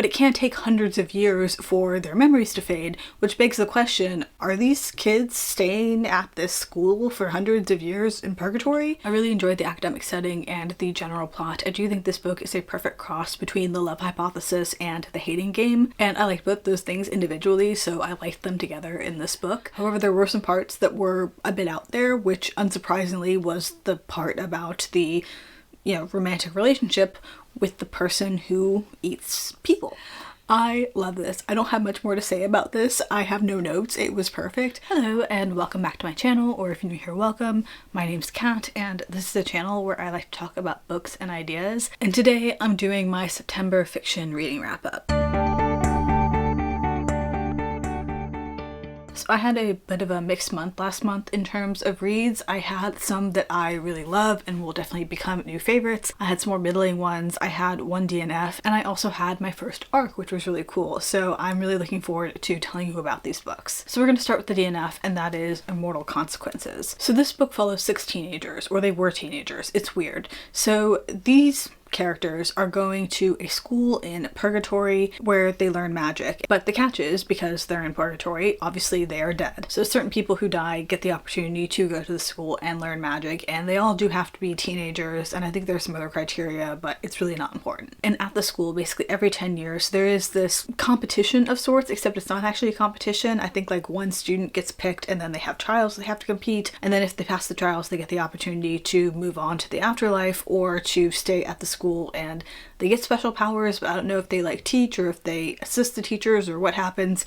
but it can take hundreds of years for their memories to fade, which begs the question, are these kids staying at this school for hundreds of years in purgatory? I really enjoyed the academic setting and the general plot. I do think this book is a perfect cross between the love hypothesis and the hating game, and I liked both those things individually, so I liked them together in this book. However, there were some parts that were a bit out there, which unsurprisingly was the part about the romantic relationship with the person who eats people. I love this. I don't have much more to say about this. I have no notes. It was perfect. Hello and welcome back to my channel, or if you're new here, welcome. My name's Kat and this is a channel where I like to talk about books and ideas. And today I'm doing my September fiction reading wrap up. So I had a bit of a mixed month last month in terms of reads. I had some that I really love and will definitely become new favorites. I had some more middling ones. I had one DNF, and I also had my first ARC, which was really cool. So I'm really looking forward to telling you about these books. So we're going to start with the DNF, and that is Immortal Consequences. So this book follows 6 teenagers, or they were teenagers. It's weird. So these characters are going to a school in purgatory where they learn magic. But the catch is, because they're in purgatory, obviously they are dead. So certain people who die get the opportunity to go to the school and learn magic, and they all do have to be teenagers, and I think there's some other criteria, but it's really not important. And at the school, basically every 10 years, there is this competition of sorts, except it's not actually a competition. I think like one student gets picked and then they have trials they have to compete, and then if they pass the trials, they get the opportunity to move on to the afterlife or to stay at the school, and they get special powers, but I don't know if they like teach or if they assist the teachers or what happens.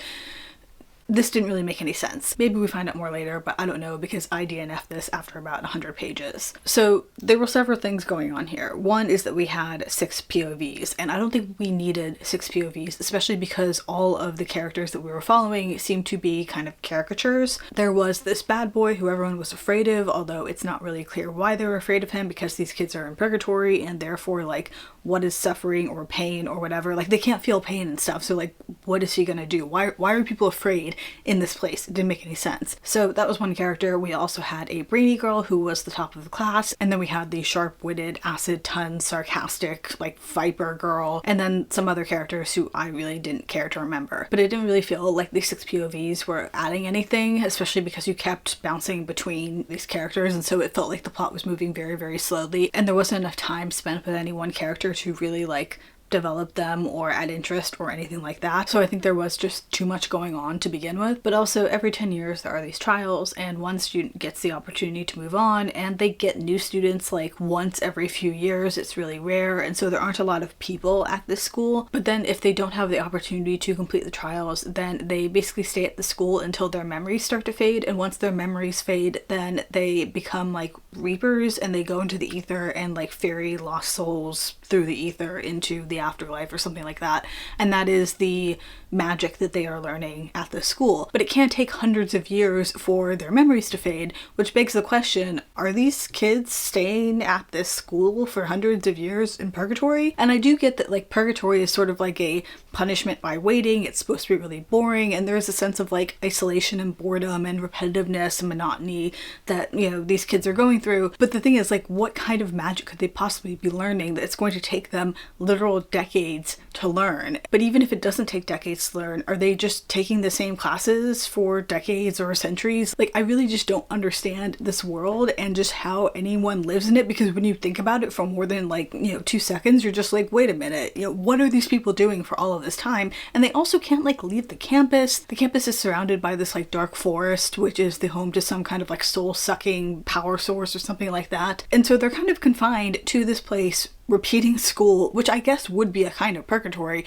This didn't really make any sense. Maybe we find out more later, but I don't know because I DNF'd this after about 100 pages. So there were several things going on here. One is that we had 6 POVs, and I don't think we needed 6 POVs, especially because all of the characters that we were following seemed to be kind of caricatures. There was this bad boy who everyone was afraid of, although it's not really clear why they were afraid of him, because these kids are in purgatory and therefore like what is suffering or pain or whatever, like they can't feel pain and stuff, so like what is he gonna do? Why are people afraid in this place? It didn't make any sense. So that was one character. We also had a brainy girl who was the top of the class, and then we had the sharp-witted, acid-ton, sarcastic, like viper girl, and then some other characters who I really didn't care to remember. But it didn't really feel like these 6 POVs were adding anything, especially because you kept bouncing between these characters, and so it felt like the plot was moving very, very slowly, and there wasn't enough time spent with any one character to really like develop them or add interest or anything like that. So I think there was just too much going on to begin with. But also every 10 years there are these trials, and one student gets the opportunity to move on, and they get new students like once every few years. It's really rare, and so there aren't a lot of people at this school. But then if they don't have the opportunity to complete the trials, then they basically stay at the school until their memories start to fade, and once their memories fade, then they become like reapers, and they go into the ether and like ferry lost souls through the ether into the afterlife or something like that. And that is the magic that they are learning at the school. But it can take hundreds of years for their memories to fade, which begs the question, are these kids staying at this school for hundreds of years in purgatory? And I do get that like purgatory is sort of like a punishment by waiting. It's supposed to be really boring, and there's a sense of like isolation and boredom and repetitiveness and monotony that, you know, these kids are going through. But the thing is, like, what kind of magic could they possibly be learning that it's going to take them literal decades to learn? But even if it doesn't take decades to learn, are they just taking the same classes for decades or centuries? Like, I really just don't understand this world and just how anyone lives in it, because when you think about it for more than like, 2 seconds, you're just like, wait a minute, what are these people doing for all of this time? And they also can't like leave the campus. The campus is surrounded by this like dark forest, which is the home to some kind of like soul-sucking power source or something like that. And so they're kind of confined to this place, repeating school, which I guess would be a kind of purgatory.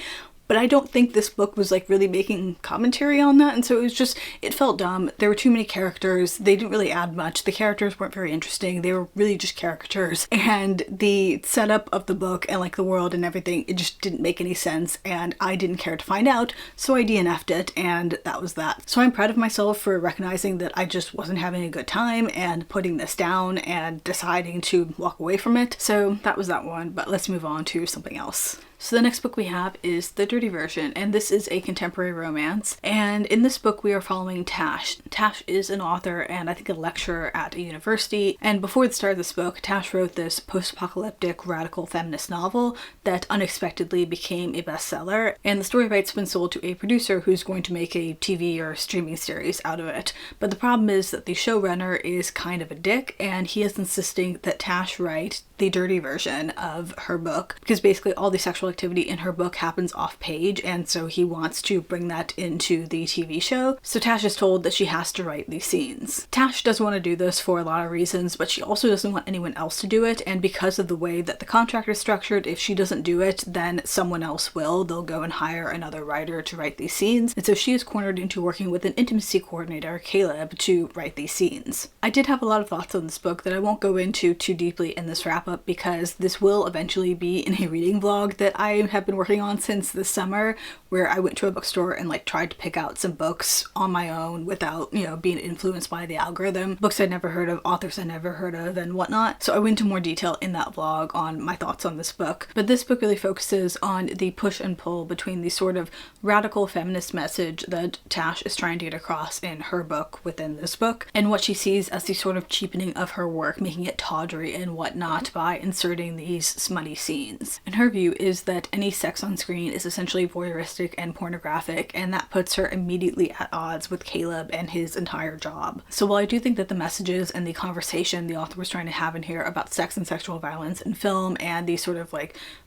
But I don't think this book was like really making commentary on that, and so it felt dumb. There were too many characters. They didn't really add much. The characters weren't very interesting. They were really just caricatures, and the setup of the book and like the world and everything, it just didn't make any sense, and I didn't care to find out, so I DNF'd it, and that was that. So I'm proud of myself for recognizing that I just wasn't having a good time and putting this down and deciding to walk away from it. So that was that one, but let's move on to something else. So the next book we have is The Dirty Version, and this is a contemporary romance. And in this book we are following Tash. Tash is an author and I think a lecturer at a university. And before the start of this book, Tash wrote this post-apocalyptic radical feminist novel that unexpectedly became a bestseller. And the story rights have been sold to a producer who's going to make a TV or streaming series out of it. But the problem is that the showrunner is kind of a dick, and he is insisting that Tash write the dirty version of her book, because basically all the sexual activity in her book happens off page, and so he wants to bring that into the TV show. So Tash is told that she has to write these scenes. Tash doesn't want to do this for a lot of reasons, but she also doesn't want anyone else to do it, and because of the way that the contract is structured, if she doesn't do it, then someone else will. They'll go and hire another writer to write these scenes, and so she is cornered into working with an intimacy coordinator, Caleb, to write these scenes. I did have a lot of thoughts on this book that I won't go into too deeply in this wrap-up, because this will eventually be in a reading vlog that I have been working on since this summer, where I went to a bookstore and tried to pick out some books on my own without, being influenced by the algorithm. Books I'd never heard of, authors I'd never heard of, and whatnot. So I went into more detail in that vlog on my thoughts on this book. But this book really focuses on the push and pull between the sort of radical feminist message that Tash is trying to get across in her book within this book, and what she sees as the sort of cheapening of her work, making it tawdry and whatnot by inserting these smutty scenes. And her view is that any sex on screen is essentially voyeuristic and pornographic, and that puts her immediately at odds with Caleb and his entire job. So while I do think that the messages and the conversation the author was trying to have in here about sex and sexual violence in film and the sort of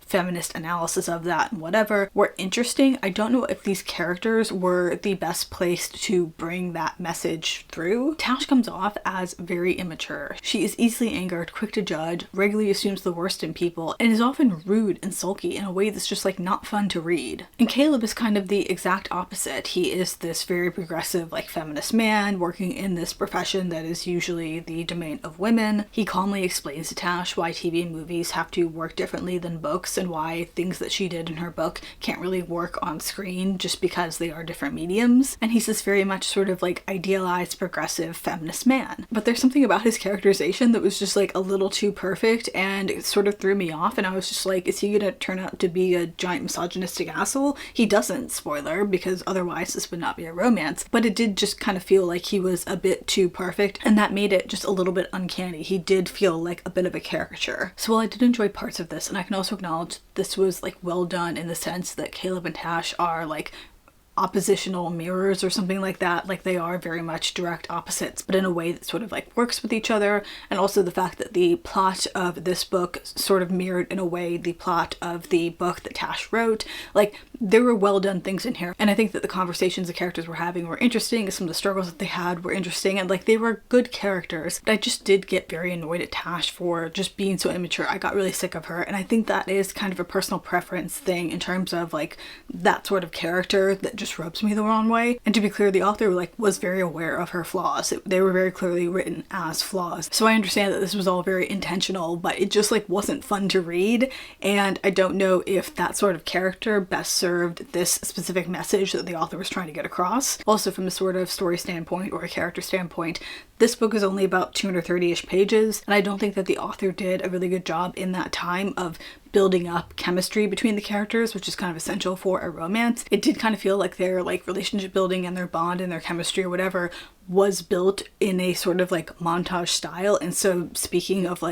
feminist analysis of that and whatever were interesting, I don't know if these characters were the best placed to bring that message through. Tash comes off as very immature. She is easily angered, quick to judge, regularly assumes the worst in people, and is often rude and sulky in a way that's just not fun to read. And Caleb is kind of the exact opposite. He is this very progressive feminist man working in this profession that is usually the domain of women. He calmly explains to Tash why TV and movies have to work differently than books, and why things that she did in her book can't really work on screen just because they are different mediums. And he's this very much sort of idealized progressive feminist man. But there's something about his characterization that was just a little too perfect, and it sort of threw me off, and I was just is he gonna turn out to be a giant misogynistic asshole? He doesn't, spoiler, because otherwise this would not be a romance, but it did just kind of feel like he was a bit too perfect, and that made it just a little bit uncanny. He did feel like a bit of a caricature. So while I did enjoy parts of this, and I can also acknowledge this was well done in the sense that Caleb and Tash are oppositional mirrors or something like that. They are very much direct opposites, but in a way that sort of works with each other. And also the fact that the plot of this book sort of mirrored in a way the plot of the book that Tash wrote. There were well done things in here, and I think that the conversations the characters were having were interesting, some of the struggles that they had were interesting, and they were good characters. But I just did get very annoyed at Tash for just being so immature. I got really sick of her, and I think that is kind of a personal preference thing in terms of that sort of character that just rubs me the wrong way. And to be clear, the author was very aware of her flaws. They were very clearly written as flaws. So I understand that this was all very intentional, but it just wasn't fun to read, and I don't know if that sort of character best served this specific message that the author was trying to get across. Also, from a sort of story standpoint or a character standpoint, this book is only about 230-ish pages, and I don't think that the author did a really good job in that time of building up chemistry between the characters, which is kind of essential for a romance. It did kind of feel like their relationship building and their bond and their chemistry or whatever was built in a sort of montage style. And so speaking of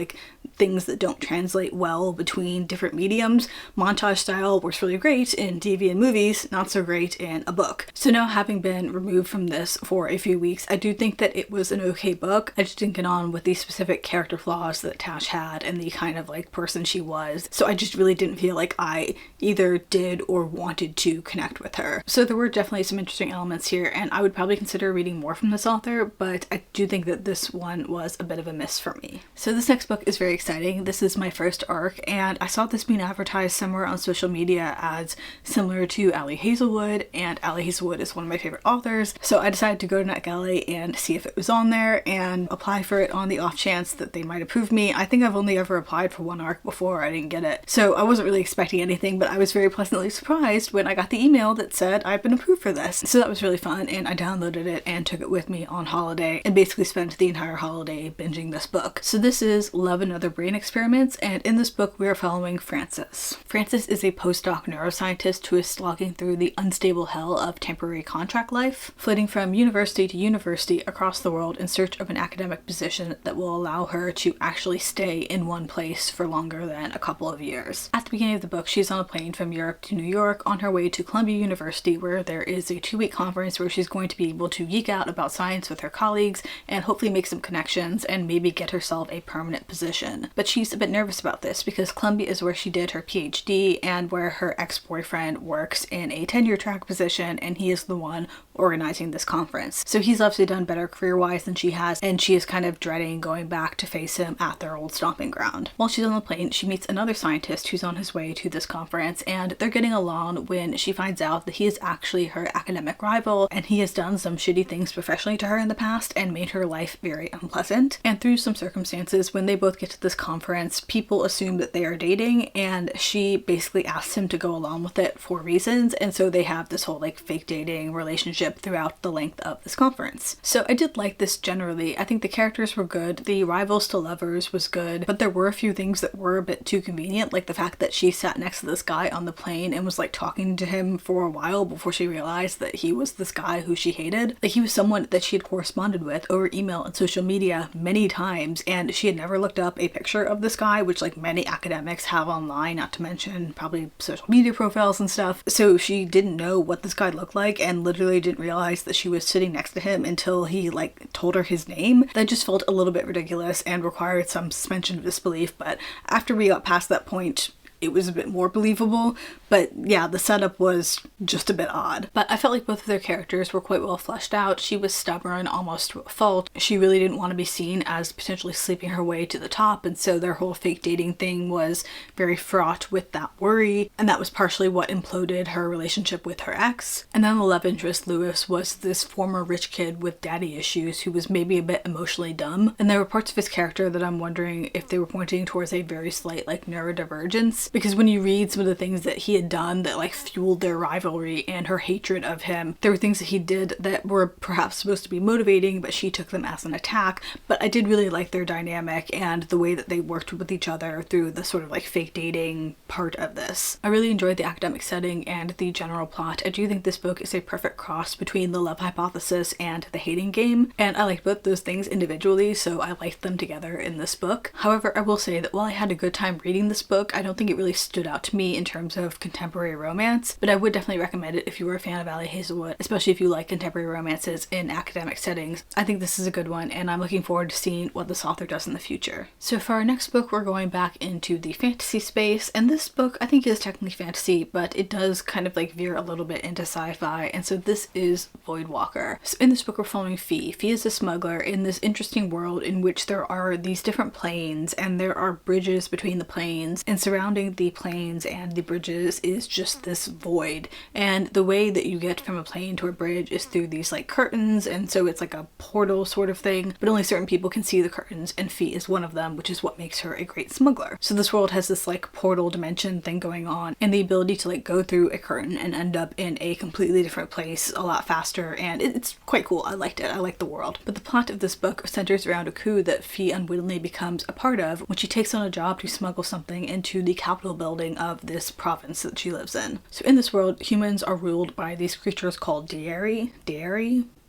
things that don't translate well between different mediums, montage style works really great in TV and movies, not so great in a book. So now, having been removed from this for a few weeks, I do think that it was an okay book. I just didn't get on with the specific character flaws that Tash had and the kind of person she was. So I just really didn't feel like I either did or wanted to connect with her. So there were definitely some interesting elements here, and I would probably consider reading more from this author, but I do think that this one was a bit of a miss for me. So this next book is very exciting. This is my first arc, and I saw this being advertised somewhere on social media as similar to Ali Hazelwood, and Ali Hazelwood is one of my favorite authors, so I decided to go to NetGalley and see if it was on there and apply for it on the off chance that they might approve me. I think I've only ever applied for one arc before. I didn't get it, so I wasn't really expecting anything, but I was very pleasantly surprised when I got the email that said I've been approved for this. So that was really fun, and I downloaded it and took it with me me on holiday and basically spent the entire holiday binging this book. So this is Love and Other Brain Experiments, and in this book we are following Frances. Frances is a postdoc neuroscientist who is slogging through the unstable hell of temporary contract life, flitting from university to university across the world in search of an academic position that will allow her to actually stay in one place for longer than a couple of years. At the beginning of the book, she's on a plane from Europe to New York on her way to Columbia University, where there is a 2-week conference where she's going to be able to geek out about science with her colleagues and hopefully make some connections and maybe get herself a permanent position. But she's a bit nervous about this because Columbia is where she did her PhD and where her ex-boyfriend works in a tenure track position, and he is the one organizing this conference. So he's obviously done better career-wise than she has, and she is kind of dreading going back to face him at their old stomping ground. While she's on the plane, she meets another scientist who's on his way to this conference, and they're getting along when she finds out that he is actually her academic rival, and he has done some shitty things professionally to her in the past and made her life very unpleasant. And through some circumstances, when they both get to this conference, people assume that they are dating, and she basically asks him to go along with it for reasons, and so they have this whole like fake dating relationship throughout the length of this conference. So I did like this generally. I think the characters were good, the rivals to lovers was good, but there were a few things that were a bit too convenient, like the fact that she sat next to this guy on the plane and was like talking to him for a while before she realized that he was this guy who she hated. Like, he was someone that she had corresponded with over email and social media many times, and she had never looked up a picture of this guy, which like many academics have online, not to mention probably social media profiles and stuff. So she didn't know what this guy looked like and literally didn't realize that she was sitting next to him until he like told her his name. That just felt a little bit ridiculous and required some suspension of disbelief, but after we got past that point, it was a bit more believable. But yeah, the setup was just a bit odd. But I felt like both of their characters were quite well fleshed out. She was stubborn almost to a fault. She really didn't want to be seen as potentially sleeping her way to the top, and so their whole fake dating thing was very fraught with that worry, and that was partially what imploded her relationship with her ex. And then the love interest, Lewis, was this former rich kid with daddy issues who was maybe a bit emotionally dumb, and there were parts of his character that I'm wondering if they were pointing towards a very slight like neurodivergence, because when you read some of the things that he had done that like fueled their rivalry and her hatred of him, there were things that he did that were perhaps supposed to be motivating, but she took them as an attack. But I did really like their dynamic and the way that they worked with each other through the sort of like fake dating part of this. I really enjoyed the academic setting and the general plot. I do think this book is a perfect cross between the love hypothesis and the hating game, and I liked both those things individually, so I liked them together in this book. However, I will say that while I had a good time reading this book, I don't think it really stood out to me in terms of contemporary romance, but I would definitely recommend it if you were a fan of Ali Hazelwood, especially if you like contemporary romances in academic settings. I think this is a good one, and I'm looking forward to seeing what this author does in the future. So for our next book, we're going back into the fantasy space, and this book I think is technically fantasy, but it does kind of like veer a little bit into sci-fi, and so this is Voidwalker. So in this book, we're following Fee. Fee is a smuggler in this interesting world in which there are these different planes, and there are bridges between the planes, and surrounding the planes and the bridges is just this void, and the way that you get from a plane to a bridge is through these like curtains, and so it's like a portal sort of thing, but only certain people can see the curtains, and Fee is one of them, which is what makes her a great smuggler. So this world has this like portal dimension thing going on, and the ability to like go through a curtain and end up in a completely different place a lot faster, and it's quite cool. I liked it. I like the world. But the plot of this book centers around a coup that Fee unwittingly becomes a part of when she takes on a job to smuggle something into the Capitol building of this province that she lives in. So in this world, humans are ruled by these creatures called Daeri.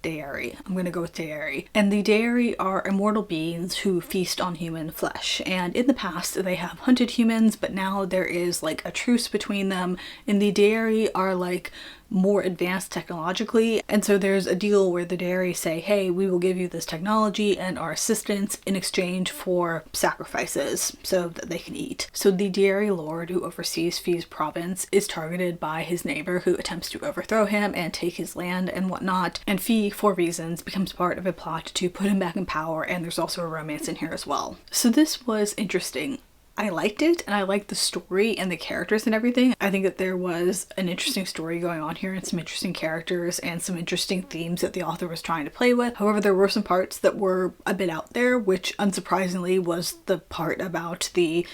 I'm gonna go with Daeri. And the Daeri are immortal beings who feast on human flesh. And in the past, they have hunted humans, but now there is like a truce between them. And the Daeri are like more advanced technologically, and so there's a deal where the Daeri say, hey, we will give you this technology and our assistance in exchange for sacrifices so that they can eat. So the Daeri lord who oversees Fee's province is targeted by his neighbor who attempts to overthrow him and take his land and whatnot, and Fee, for reasons, becomes part of a plot to put him back in power, and there's also a romance in here as well. So this was interesting. I liked it, and I liked the story and the characters and everything. I think that there was an interesting story going on here and some interesting characters and some interesting themes that the author was trying to play with. However, there were some parts that were a bit out there, which unsurprisingly was the part about the,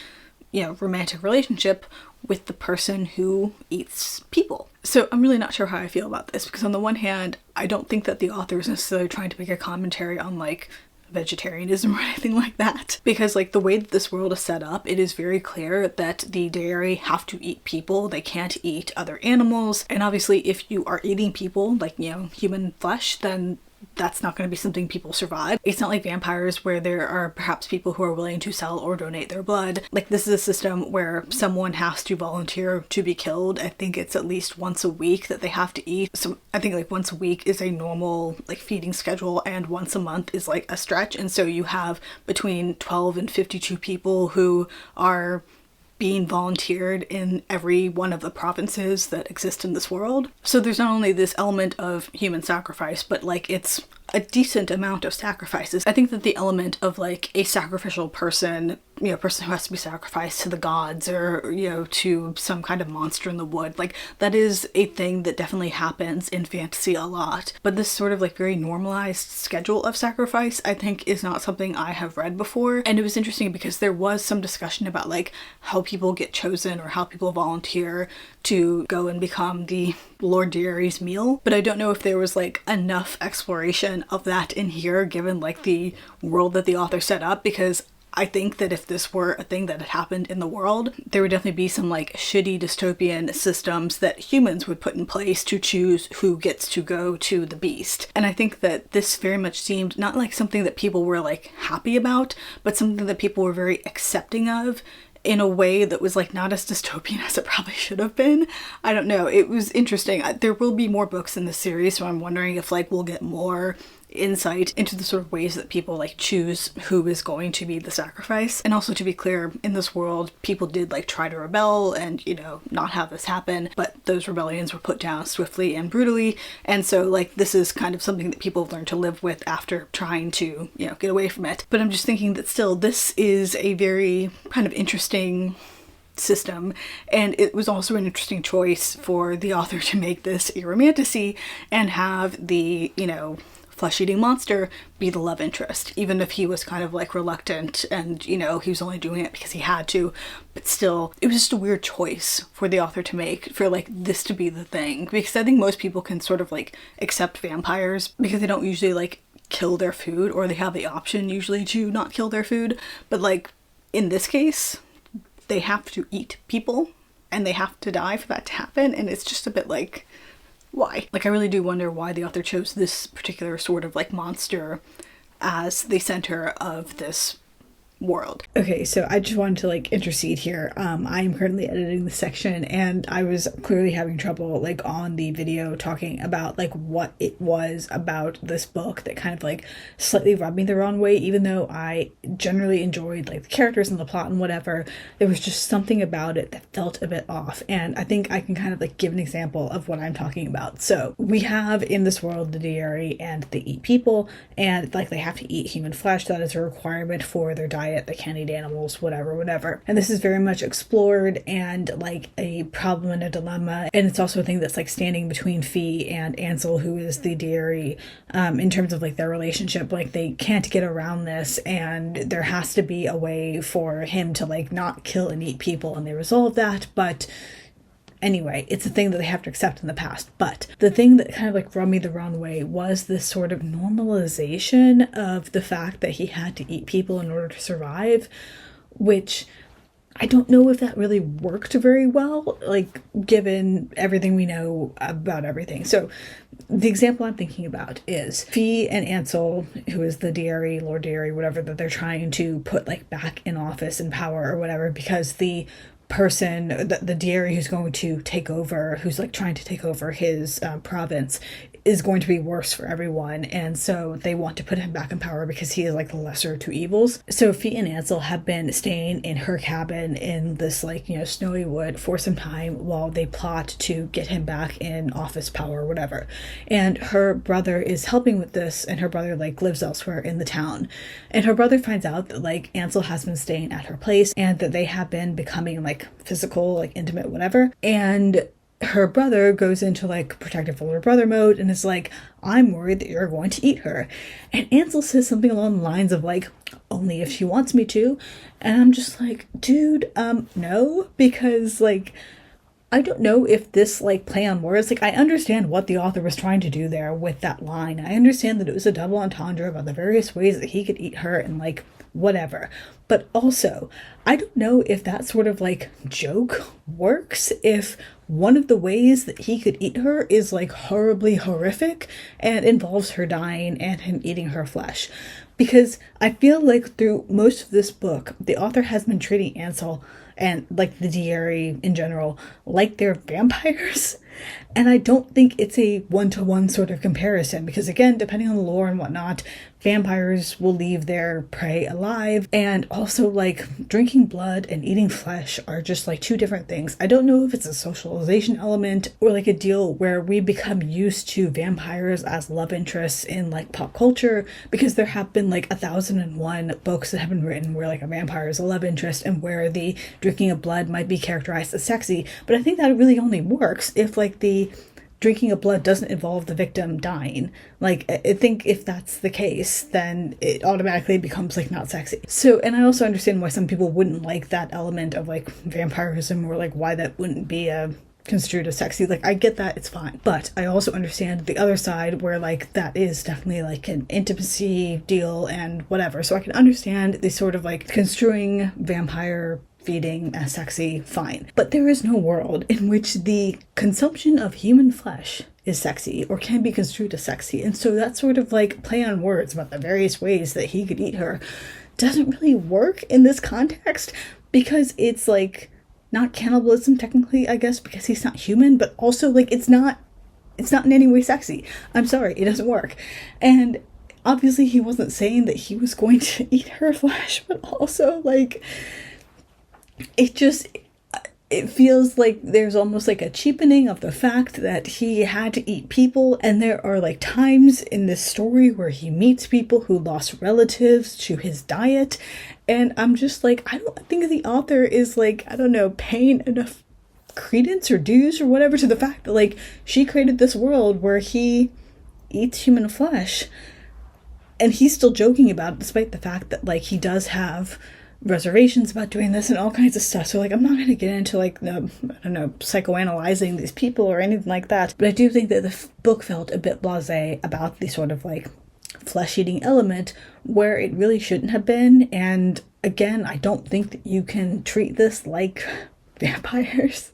romantic relationship with the person who eats people. So I'm really not sure how I feel about this, because on the one hand, I don't think that the author is necessarily trying to make a commentary on like vegetarianism or anything like that, because like the way that this world is set up, it is very clear that the dairy have to eat people. They can't eat other animals, and obviously if you are eating people, like, you know, human flesh, then that's not going to be something people survive. It's not like vampires where there are perhaps people who are willing to sell or donate their blood. Like, this is a system where someone has to volunteer to be killed. I think it's at least once a week that they have to eat. So I think like once a week is a normal like feeding schedule, and once a month is like a stretch. And so you have between 12 and 52 people who are being volunteered in every one of the provinces that exist in this world. So there's not only this element of human sacrifice, but like it's a decent amount of sacrifices. I think that the element of like a sacrificial person, you know, person who has to be sacrificed to the gods or, you know, to some kind of monster in the wood, like that is a thing that definitely happens in fantasy a lot. But this sort of like very normalized schedule of sacrifice, I think, is not something I have read before. And it was interesting because there was some discussion about like how people get chosen or how people volunteer to go and become the Lord Dairy's meal, but I don't know if there was like enough exploration of that in here given like the world that the author set up, because I think that if this were a thing that had happened in the world, there would definitely be some like shitty dystopian systems that humans would put in place to choose who gets to go to the beast. And I think that this very much seemed not like something that people were like happy about, but something that people were very accepting of in a way that was like not as dystopian as it probably should have been. I don't know. It was interesting. There will be more books in this series, so I'm wondering if like we'll get more insight into the sort of ways that people like choose who is going to be the sacrifice. And also, to be clear, in this world people did like try to rebel and, you know, not have this happen, but those rebellions were put down swiftly and brutally. And so like this is kind of something that people have learned to live with after trying to, you know, get away from it. But I'm just thinking that still this is a very kind of interesting system, and it was also an interesting choice for the author to make this a romantasy and have the, you know, flesh-eating monster be the love interest, even if he was kind of like reluctant and, you know, he was only doing it because he had to. But still, it was just a weird choice for the author to make, for like this to be the thing, because I think most people can sort of like accept vampires because they don't usually like kill their food, or they have the option usually to not kill their food. But like in this case, they have to eat people and they have to die for that to happen, and it's just a bit like, why? Like, I really do wonder why the author chose this particular sort of like monster as the center of this world. Okay, so I just wanted to like intercede here. I am currently editing the section, and I was clearly having trouble like on the video talking about like what it was about this book that kind of like slightly rubbed me the wrong way, even though I generally enjoyed like the characters and the plot and whatever. There was just something about it that felt a bit off, and I think I can kind of like give an example of what I'm talking about. So we have in this world the dairy, and they eat people, and like they have to eat human flesh. That is a requirement for their diet. They can't eat animals, whatever. And this is very much explored and like a problem and a dilemma. And it's also a thing that's like standing between Fee and Ansel, who is the dairy, in terms of like their relationship. Like they can't get around this, and there has to be a way for him to like not kill and eat people, and they resolve that. But anyway, it's a thing that they have to accept in the past. But the thing that kind of like rubbed me the wrong way was this sort of normalization of the fact that he had to eat people in order to survive, which I don't know if that really worked very well, like given everything we know about everything. So the example I'm thinking about is Fee and Ansel, who is the dairy, Lord Dairy, whatever, that they're trying to put like back in office and power or whatever, because the person, the dairy who's going to take over, who's like trying to take over his province, is going to be worse for everyone, and so they want to put him back in power because he is like the lesser of two evils. So Fee and Ansel have been staying in her cabin in this like, you know, snowy wood for some time while they plot to get him back in office power or whatever. And her brother is helping with this, and her brother like lives elsewhere in the town, and her brother finds out that like Ansel has been staying at her place and that they have been becoming like physical, like intimate, whatever. And her brother goes into like protective older brother mode and is like, I'm worried that you're going to eat her. And Ansel says something along the lines of like, only if she wants me to. And I'm just like, dude, no, because like I don't know if this like play on words, like I understand what the author was trying to do there with that line. I understand that it was a double entendre about the various ways that he could eat her and like whatever. But also, I don't know if that sort of like joke works if one of the ways that he could eat her is like horribly horrific and involves her dying and him eating her flesh. Because I feel like through most of this book, the author has been treating Ansel and like the Diary in general like they're vampires. And I don't think it's a one-to-one sort of comparison because, again, depending on the lore and whatnot, vampires will leave their prey alive, and also like drinking blood and eating flesh are just like two different things. I don't know if it's a socialization element or like a deal where we become used to vampires as love interests in like pop culture, because there have been like 1001 books that have been written where like a vampire is a love interest and where the drinking of blood might be characterized as sexy. But I think that really only works if like the drinking of blood doesn't involve the victim dying. Like, I think if that's the case, then it automatically becomes like not sexy. So, and I also understand why some people wouldn't like that element of like vampirism, or like why that wouldn't be construed as sexy. Like, I get that, it's fine. But I also understand the other side where like that is definitely like an intimacy deal and whatever. So I can understand the sort of like construing vampire feeding as sexy, fine. But there is no world in which the consumption of human flesh is sexy or can be construed as sexy. And so that sort of like play on words about the various ways that he could eat her doesn't really work in this context, because it's like not cannibalism technically, I guess, because he's not human, but also like it's not in any way sexy. I'm sorry, it doesn't work. And obviously he wasn't saying that he was going to eat her flesh, but also like it feels like there's almost like a cheapening of the fact that he had to eat people. And there are like times in this story where he meets people who lost relatives to his diet. And I'm just like, I don't think the author is like, I don't know, paying enough credence or dues or whatever to the fact that like she created this world where he eats human flesh. And he's still joking about it, despite the fact that like he does have reservations about doing this and all kinds of stuff. So like, I'm not going to get into like the, I don't know, psychoanalyzing these people or anything like that. But I do think that the book felt a bit blasé about the sort of like flesh-eating element where it really shouldn't have been. And again, I don't think that you can treat this like vampires,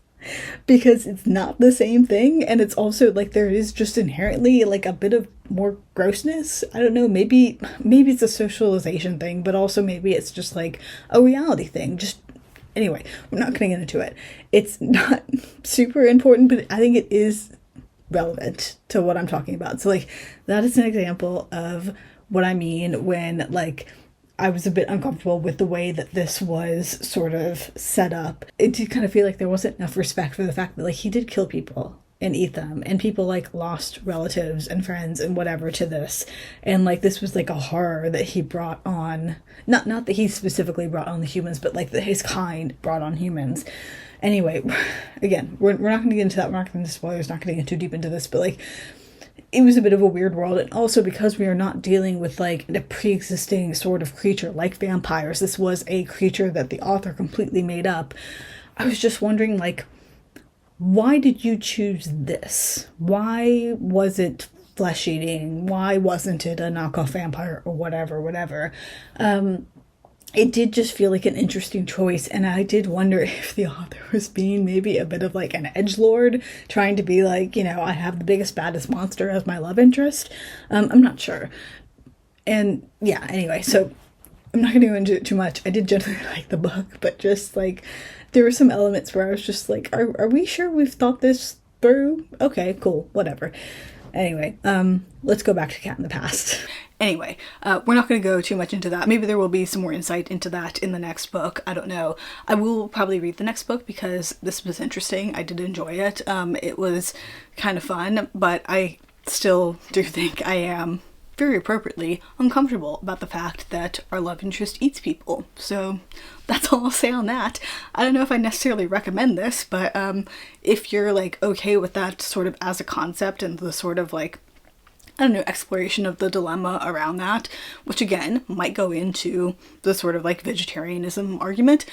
because it's not the same thing. And it's also like there is just inherently like a bit of more grossness. I don't know, maybe it's a socialization thing, but also maybe it's just like a reality thing. Just anyway, we're not gonna get into it. It's not super important, but I think it is relevant to what I'm talking about. So like, that is an example of what I mean when like I was a bit uncomfortable with the way that this was sort of set up. It did kind of feel like there wasn't enough respect for the fact that like he did kill people and eat them, and people like lost relatives and friends and whatever to this. And like this was like a horror that he brought on, not that he specifically brought on the humans, but like that his kind brought on humans. Anyway, again, we're not going to get into that. We're not going to spoilers, not going to get too deep into this, but like it was a bit of a weird world. And also because we are not dealing with like a pre-existing sort of creature like vampires, this was a creature that the author completely made up. I was just wondering, like, why did you choose this? Why was it flesh eating? Why wasn't it a knockoff vampire or whatever? It did just feel like an interesting choice, and I did wonder if the author was being maybe a bit of like an edgelord, trying to be like, you know, I have the biggest, baddest monster as my love interest. I'm not sure. And yeah, anyway, so I'm not going to go into it too much. I did generally like the book, but just like, there were some elements where I was just like, are we sure we've thought this through? Okay, cool, whatever. Anyway, let's go back to Cat in the Past. Anyway, we're not going to go too much into that. Maybe there will be some more insight into that in the next book. I don't know. I will probably read the next book because this was interesting. I did enjoy it. It was kind of fun, but I still do think I am very appropriately uncomfortable about the fact that our love interest eats people. So that's all I'll say on that. I don't know if I necessarily recommend this, but if you're like okay with that sort of as a concept and the sort of like, I don't know, exploration of the dilemma around that, which again might go into the sort of like vegetarianism argument,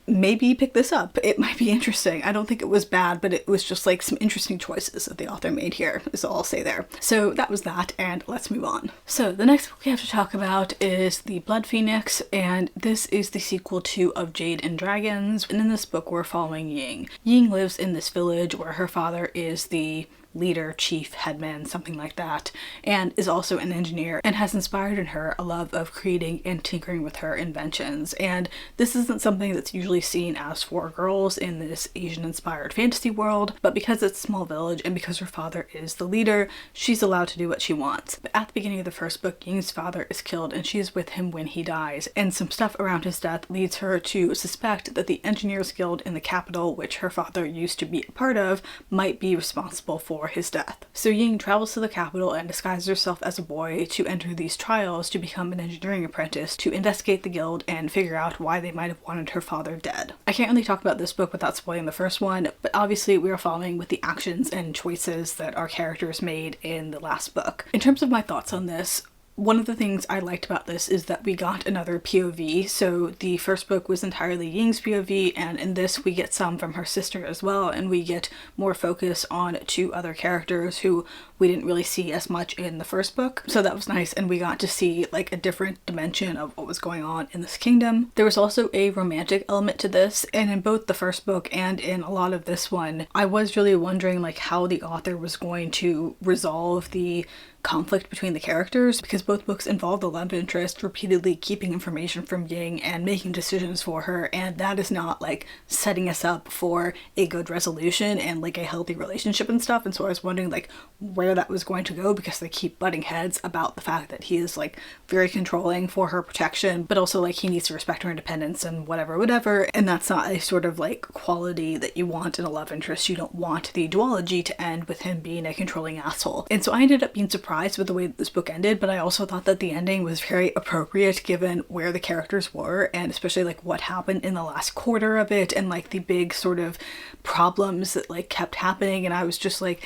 maybe pick this up. It might be interesting. I don't think it was bad, but it was just like some interesting choices that the author made here, is all I'll say there. So that was that, and let's move on. So the next book we have to talk about is The Blood Phoenix, and this is the sequel to Of Jade and Dragons. And in this book we're following Ying. Ying lives in this village where her father is the leader, chief, headman, something like that, and is also an engineer, and has inspired in her a love of creating and tinkering with her inventions. And this isn't something that's usually seen as for girls in this Asian-inspired fantasy world, but because it's a small village and because her father is the leader, she's allowed to do what she wants. But at the beginning of the first book, Ying's father is killed and she is with him when he dies, and some stuff around his death leads her to suspect that the Engineers Guild in the capital, which her father used to be a part of, might be responsible for his death. So Ying travels to the capital and disguises herself as a boy to enter these trials to become an engineering apprentice, to investigate the guild and figure out why they might have wanted her father dead. I can't really talk about this book without spoiling the first one, but obviously we are following with the actions and choices that our characters made in the last book. In terms of my thoughts on this, one of the things I liked about this is that we got another POV. So the first book was entirely Ying's POV, and in this we get some from her sister as well, and we get more focus on two other characters who we didn't really see as much in the first book. So that was nice, and we got to see like a different dimension of what was going on in this kingdom. There was also a romantic element to this, and in both the first book and in a lot of this one, I was really wondering like how the author was going to resolve the conflict between the characters, because both books involved a love interest repeatedly keeping information from Ying and making decisions for her, and that is not like setting us up for a good resolution and like a healthy relationship and stuff. And so I was wondering like where that was going to go, because they keep butting heads about the fact that he is like very controlling for her protection, but also like he needs to respect her independence and whatever, and that's not a sort of like quality that you want in a love interest. You don't want the duology to end with him being a controlling asshole. And so I ended up being surprised with the way that this book ended, but I also thought that the ending was very appropriate given where the characters were, and especially like what happened in the last quarter of it, and like the big sort of problems that like kept happening. And I was just like,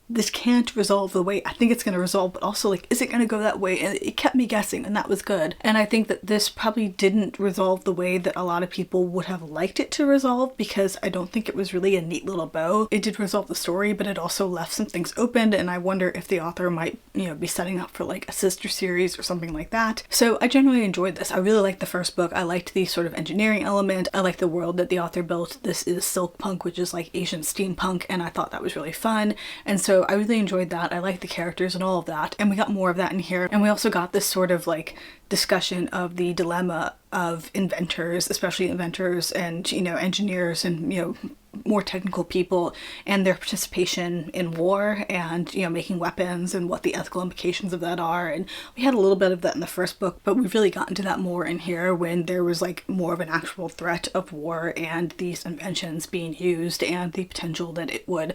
this can't resolve the way I think it's going to resolve, but also like, is it going to go that way? And it kept me guessing, and that was good. And I think that this probably didn't resolve the way that a lot of people would have liked it to resolve, because I don't think it was really a neat little bow. It did resolve the story, but it also left some things open, and I wonder if the author might, you know, be setting up for like a sister series or something like that. So I generally enjoyed this. I really liked the first book. I liked the sort of engineering element. I liked the world that the author built. This is silk punk, which is like Asian steampunk, and I thought that was really fun. And so I really enjoyed that. I liked the characters and all of that, and we got more of that in here. And we also got this sort of like discussion of the dilemma of inventors, especially inventors and, you know, engineers and, you know, more technical people, and their participation in war and, you know, making weapons and what the ethical implications of that are. And we had a little bit of that in the first book, but we really got into that more in here when there was like more of an actual threat of war and these inventions being used and the potential that it would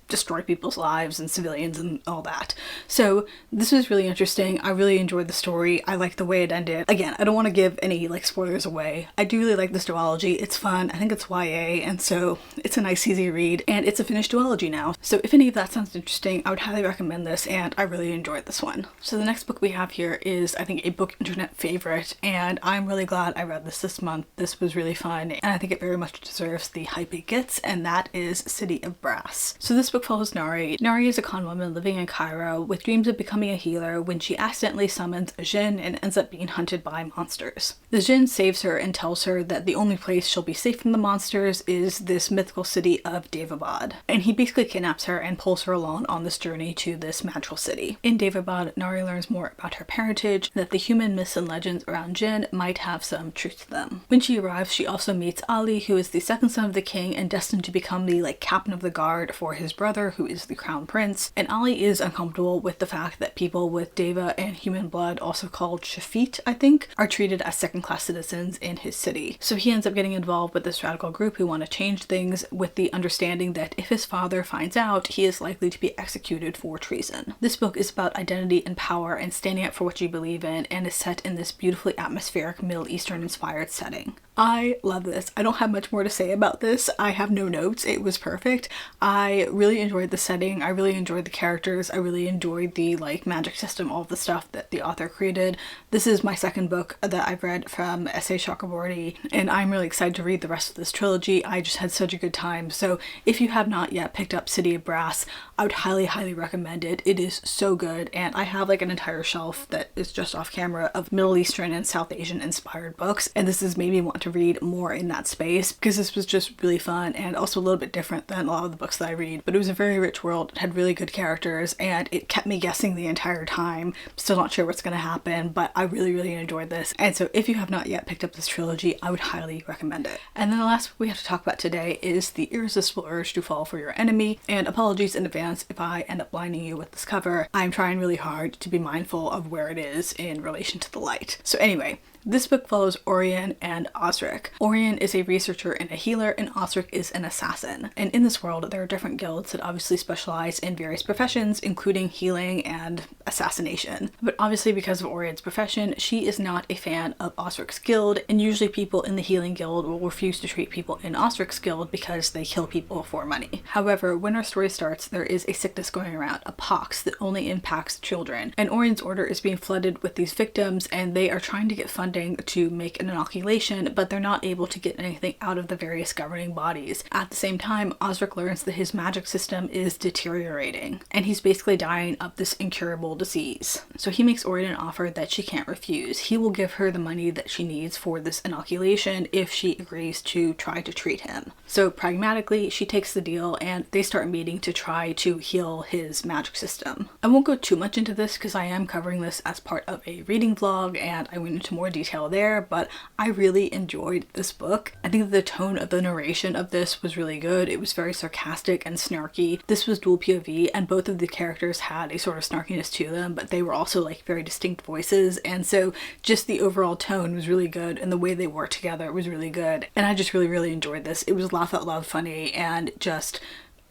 destroy people's lives and civilians and all that. So this was really interesting. I really enjoyed the story. I liked the way it ended. Again, I don't want to give any like spoilers away. I do really like this duology. It's fun. I think it's YA, and so it's a nice easy read, and it's a finished duology now. So if any of that sounds interesting, I would highly recommend this, and I really enjoyed this one. So the next book we have here is, I think, a book internet favorite, and I'm really glad I read this month. This was really fun, and I think it very much deserves the hype it gets, and that is City of Brass. So this book follows Nari. Nari is a con woman living in Cairo with dreams of becoming a healer when she accidentally summons a djinn and ends up being hunted by monsters. The djinn saves her and tells her that the only place she'll be safe from the monsters is this mythical city of Davabad. And he basically kidnaps her and pulls her along on this journey to this magical city. In Davabad, Nari learns more about her parentage, that the human myths and legends around djinn might have some truth to them. When she arrives, she also meets Ali, who is the second son of the king and destined to become the captain of the guard for his brother, who is the crown prince. And Ali is uncomfortable with the fact that people with Deva and human blood, also called Shafit, I think, are treated as second-class citizens in his city. So he ends up getting involved with this radical group who want to change things, with the understanding that if his father finds out, he is likely to be executed for treason. This book is about identity and power and standing up for what you believe in, and is set in this beautifully atmospheric Middle Eastern inspired setting. I love this. I don't have much more to say about this. I have no notes. It was perfect. I really enjoyed the setting. I really enjoyed the characters. I really enjoyed the like magic system, all the stuff that the author created. This is my second book that I've read from S.A. Chakraborty, and I'm really excited to read the rest of this trilogy. I just had such a good time. So if you have not yet picked up City of Brass, I would highly, highly recommend it. It is so good, and I have like an entire shelf that is just off camera of Middle Eastern and South Asian inspired books, and this has made me want to read more in that space because this was just really fun and also a little bit different than a lot of the books that I read. But it was a very rich world, it had really good characters, and it kept me guessing the entire time. Still not sure what's going to happen, but I really, really enjoyed this. And so if you have not yet picked up this trilogy, I would highly recommend it. And then the last book we have to talk about today is The Irresistible Urge to Fall for Your Enemy. And apologies in advance if I end up blinding you with this cover. I'm trying really hard to be mindful of where it is in relation to the light. So anyway, this book follows Orion and Osric. Orion is a researcher and a healer, and Osric is an assassin. And in this world, there are different guilds that obviously specialize in various professions, including healing and assassination. But obviously, because of Orion's profession, she is not a fan of Osric's guild, and usually people in the healing guild will refuse to treat people in Osric's guild because they kill people for money. However, when our story starts, there is a sickness going around, a pox that only impacts children, and Orion's order is being flooded with these victims, and they are trying to get funding to make an inoculation, but they're not able to get anything out of the various governing bodies. At the same time, Osric learns that his magic system is deteriorating, and he's basically dying of this incurable disease. So he makes Orion an offer that she can't refuse. He will give her the money that she needs for this inoculation if she agrees to try to treat him. So pragmatically, she takes the deal, and they start meeting to try to heal his magic system. I won't go too much into this because I am covering this as part of a reading vlog, and I went into more detail there, but I really enjoyed this book. I think that the tone of the narration of this was really good. It was very sarcastic and snarky. This was dual POV, and both of the characters had a sort of snarkiness to them, but they were also like very distinct voices, and so just the overall tone was really good, and the way they worked together was really good, and I just really, really enjoyed this. It was laugh out loud funny and just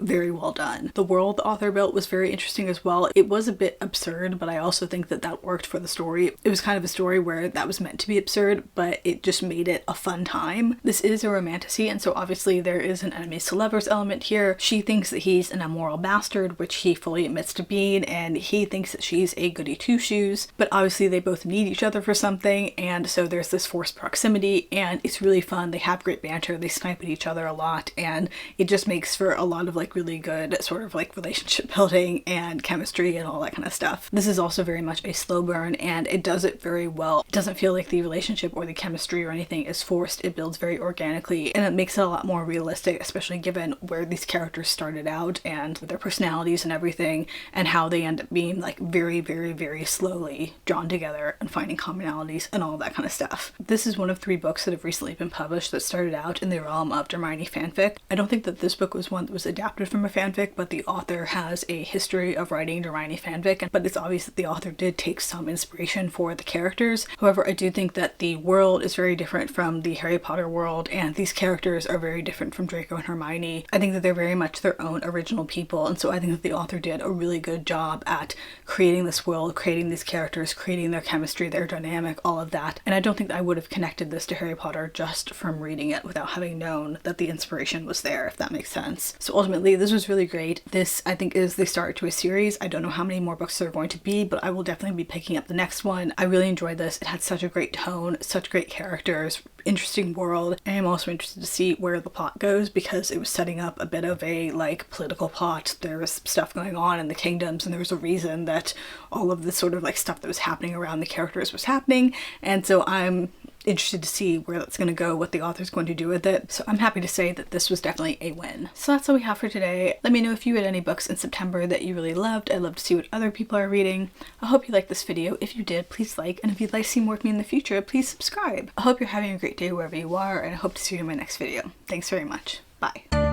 very well done. The world the author built was very interesting as well. It was a bit absurd, but I also think that that worked for the story. It was kind of a story where that was meant to be absurd, but it just made it a fun time. This is a romantasy, and so obviously there is an enemies to lovers element here. She thinks that he's an immoral bastard, which he fully admits to being, and he thinks that she's a goody two-shoes, but obviously they both need each other for something, and so there's this forced proximity, and it's really fun. They have great banter, they snipe at each other a lot, and it just makes for a lot of like really good sort of like relationship building and chemistry and all that kind of stuff. This is also very much a slow burn, and it does it very well. It doesn't feel like the relationship or the chemistry or anything is forced. It builds very organically, and it makes it a lot more realistic, especially given where these characters started out and their personalities and everything, and how they end up being like very, very, very slowly drawn together and finding commonalities and all that kind of stuff. This is one of 3 books that have recently been published that started out in the realm of Hermione fanfic. I don't think that this book was one that was adapted from a fanfic, but the author has a history of writing Hermione fanfic, but it's obvious that the author did take some inspiration for the characters. However, I do think that the world is very different from the Harry Potter world, and these characters are very different from Draco and Hermione. I think that they're very much their own original people, and so I think that the author did a really good job at creating this world, creating these characters, creating their chemistry, their dynamic, all of that. And I don't think that I would have connected this to Harry Potter just from reading it without having known that the inspiration was there, if that makes sense. So ultimately, this was really great. This, I think, is the start to a series. I don't know how many more books there are going to be, but I will definitely be picking up the next one. I really enjoyed this. It had such a great tone, such great characters, interesting world. I am also interested to see where the plot goes because it was setting up a bit of a like political plot. There was stuff going on in the kingdoms, and there was a reason that all of this sort of like stuff that was happening around the characters was happening, and so I'm interested to see where that's going to go, what the author's going to do with it. So I'm happy to say that this was definitely a win. So that's all we have for today. Let me know if you read any books in September that you really loved. I'd love to see what other people are reading. I hope you liked this video. If you did, please like, and if you'd like to see more of me in the future, please subscribe. I hope you're having a great day wherever you are, and I hope to see you in my next video. Thanks very much. Bye.